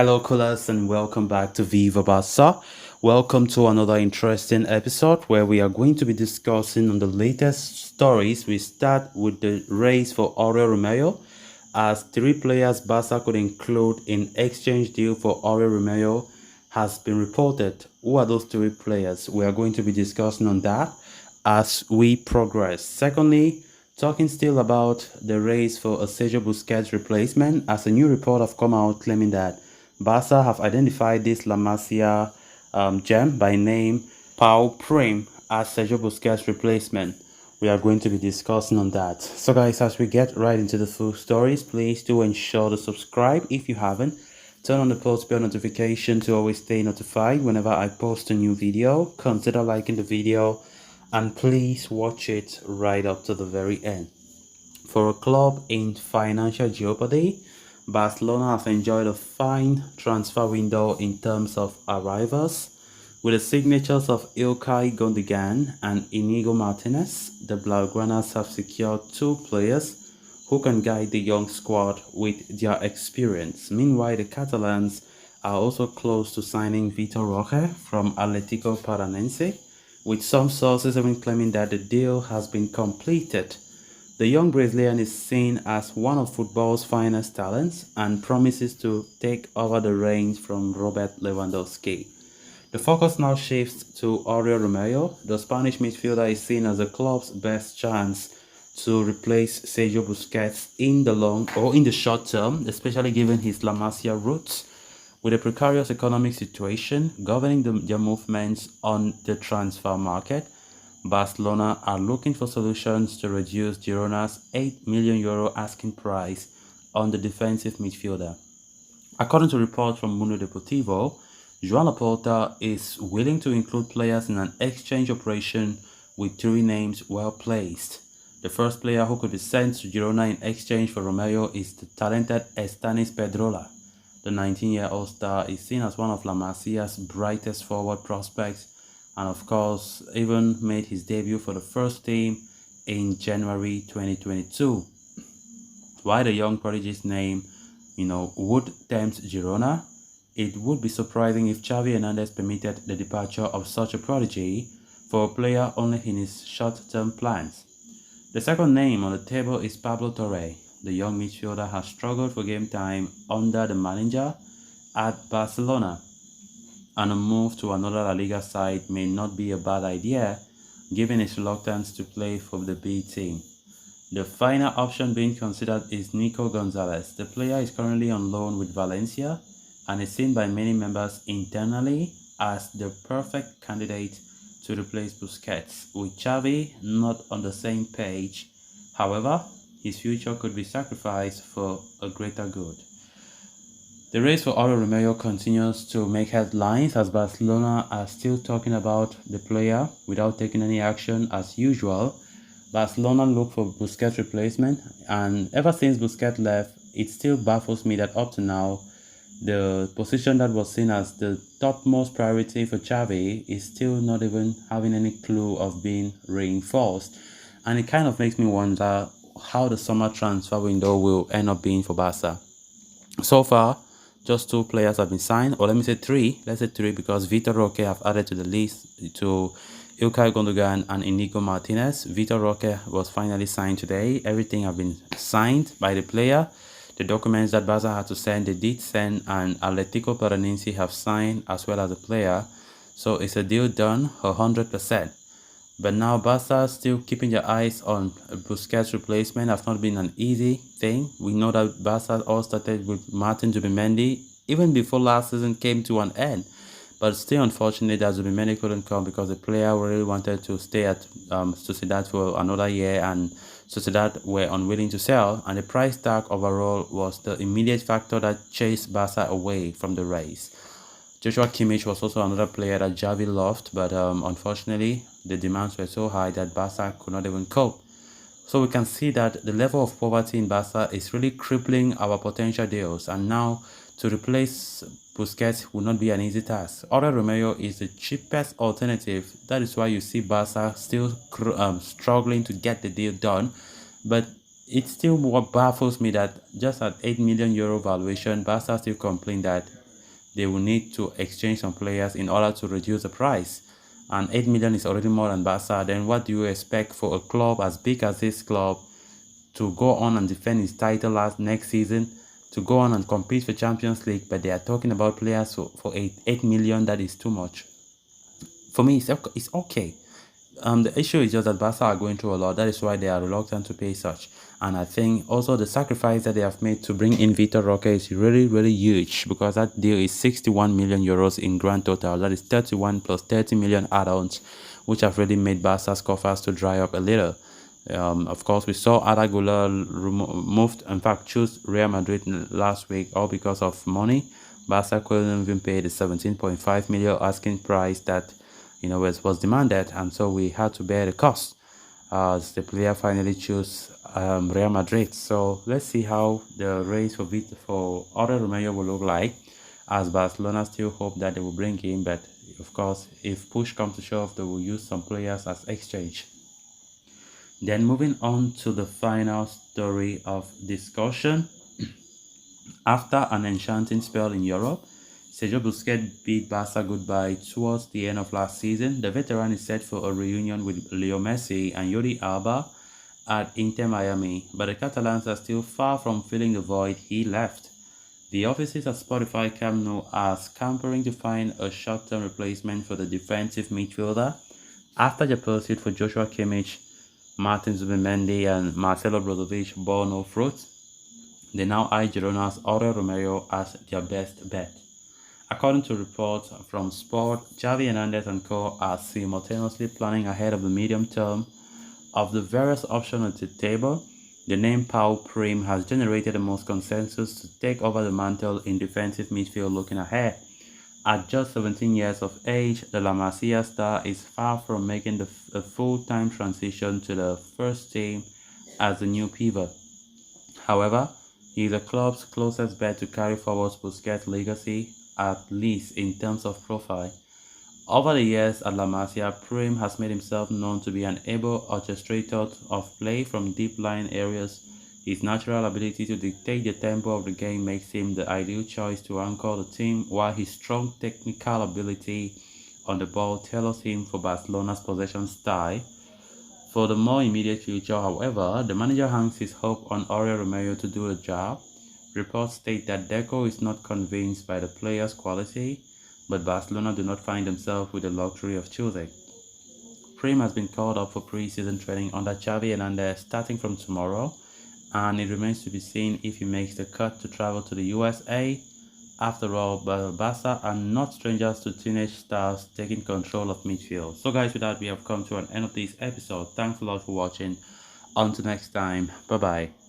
Hello, coolers, and welcome back to Viva Barca. Welcome to another interesting episode where we are going to be discussing on the latest stories. We start with the race for Oriol Romeu, as three players Barca could include in exchange deal for Oriol Romeu has been reported. Who are those three players? We are going to be discussing on that as we progress. Secondly, talking still about the race for a Sergio Busquets replacement, as a new report have come out claiming that Barca have identified this La Masia gem by name Pau Prim as Sergio Busquets replacement. We are going to be discussing on that. So guys, as we get right into the full stories, please do ensure to subscribe if you haven't. Turn on the post bell notification to always stay notified whenever I post a new video. Consider liking the video and please watch it right up to the very end. For a club in financial jeopardy, Barcelona have enjoyed a fine transfer window in terms of arrivals. With the signatures of Ilkay Gundogan and Inigo Martinez, the Blaugranas have secured two players who can guide the young squad with their experience. Meanwhile, the Catalans are also close to signing Vitor Roque from Atletico Paranaense, with some sources even claiming that the deal has been completed. The young Brazilian is seen as one of football's finest talents and promises to take over the reins from Robert Lewandowski. The focus now shifts to Oriol Romeu. The Spanish midfielder is seen as the club's best chance to replace Sergio Busquets in the long or in the short term, especially given his La Masia roots. With a precarious economic situation governing their movements on the transfer market, Barcelona are looking for solutions to reduce Girona's €8 million asking price on the defensive midfielder. According to reports from Mundo Deportivo, Joan Laporta is willing to include players in an exchange operation with three names well placed. The first player who could be sent to Girona in exchange for Romeu is the talented Estanis Pedrola. The 19-year-old star is seen as one of La Masia's brightest forward prospects and of course even made his debut for the first team in January 2022. While the young prodigy's name, would tempt Girona, it would be surprising if Xavi Hernandez permitted the departure of such a prodigy for a player only in his short-term plans. The second name on the table is Pablo Torre. The young midfielder has struggled for game time under the manager at Barcelona, and a move to another La Liga side may not be a bad idea given his reluctance to play for the B team. The final option being considered is Nico Gonzalez. The player is currently on loan with Valencia and is seen by many members internally as the perfect candidate to replace Busquets. With Xavi not on the same page, however, his future could be sacrificed for a greater good. The race for Oriol Romeu continues to make headlines as Barcelona are still talking about the player without taking any action as usual. Barcelona look for Busquets replacement, and ever since Busquets left, it still baffles me that up to now, the position that was seen as the topmost priority for Xavi is still not even having any clue of being reinforced. And it kind of makes me wonder how the summer transfer window will end up being for Barca. So far, just two players have been signed, or let me say three. Let's say three because Vitor Roque have added to the list to Ilkay Gundogan and Inigo Martinez. Vitor Roque was finally signed today. Everything have been signed by the player. The documents that Barca had to send, they did send, and Atletico Paranaense have signed as well as the player. So it's a deal done 100%. But now Barca still keeping their eyes on Busquets replacement has not been an easy thing. We know that Barca all started with Martin Zubimendi even before last season came to an end. But still unfortunate that Zubimendi couldn't come because the player really wanted to stay at Sociedad for another year, and Sociedad were unwilling to sell, and the price tag overall was the immediate factor that chased Barca away from the race. Joshua Kimmich was also another player that Xavi loved, but unfortunately, the demands were so high that Barca could not even cope. So we can see that the level of poverty in Barca is really crippling our potential deals, and now to replace Busquets will not be an easy task. Oriol Romeu is the cheapest alternative. That is why you see Barca still struggling to get the deal done, but it still what baffles me that just at €8 million valuation, Barca still complain that they will need to exchange some players in order to reduce the price. And 8 million is already more than Barca. Then what do you expect for a club as big as this club to go on and defend his title next season, to go on and compete for Champions League, but they are talking about players for 8 million? That is too much. For me, it's okay. The issue is just that Barca are going through a lot. That is why they are reluctant to pay such. And I think also the sacrifice that they have made to bring in Vitor Roque is really, really huge, because that deal is 61 million euros in grand total. That is 31 plus 30 million add-ons, which have really made Barca's coffers to dry up a little. Of course, we saw Arda Güler moved, in fact, choose Real Madrid last week, all because of money. Barca couldn't even pay the 17.5 million asking price that was demanded, and so we had to bear the cost as the player finally chose Real Madrid. So let's see how the race for Oriol Romeu will look like, as Barcelona still hope that they will bring him, but of course, if push comes to shove, they will use some players as exchange. Then moving on to the final story of discussion. After an enchanting spell in Europe, Sergio Busquets bid Barca goodbye towards the end of last season. The veteran is set for a reunion with Leo Messi and Jordi Alba at Inter Miami, but the Catalans are still far from filling the void he left. The offices at Spotify Camp Nou are scampering to find a short-term replacement for the defensive midfielder after the pursuit for Joshua Kimmich, Martin Zubimendi, and Marcelo Brozovic bore no fruit. They now eye Girona's Oriol Romeu as their best bet. According to reports from Sport, Xavi Hernandez and co are simultaneously planning ahead of the medium term. Of the various options at the table, the name Pau Prim has generated the most consensus to take over the mantle in defensive midfield looking ahead. At just 17 years of age, the La Masia star is far from making a full-time transition to the first team as the new pivot. However, he is the club's closest bet to carry forward Busquets' legacy, at least in terms of profile. Over the years at La Masia, Prim has made himself known to be an able orchestrator of play from deep-lying areas. His natural ability to dictate the tempo of the game makes him the ideal choice to anchor the team, while his strong technical ability on the ball tailors him for Barcelona's possession style. For the more immediate future, however, the manager hangs his hope on Oriol Romeu to do the job. Reports state that Deco is not convinced by the player's quality, but Barcelona do not find themselves with the luxury of choosing. Prim has been called up for pre-season training under Xavi Hernandez starting from tomorrow, and it remains to be seen if he makes the cut to travel to the USA. After all, Barca are not strangers to teenage stars taking control of midfield. So guys, with that, we have come to an end of this episode. Thanks a lot for watching. Until next time, bye bye.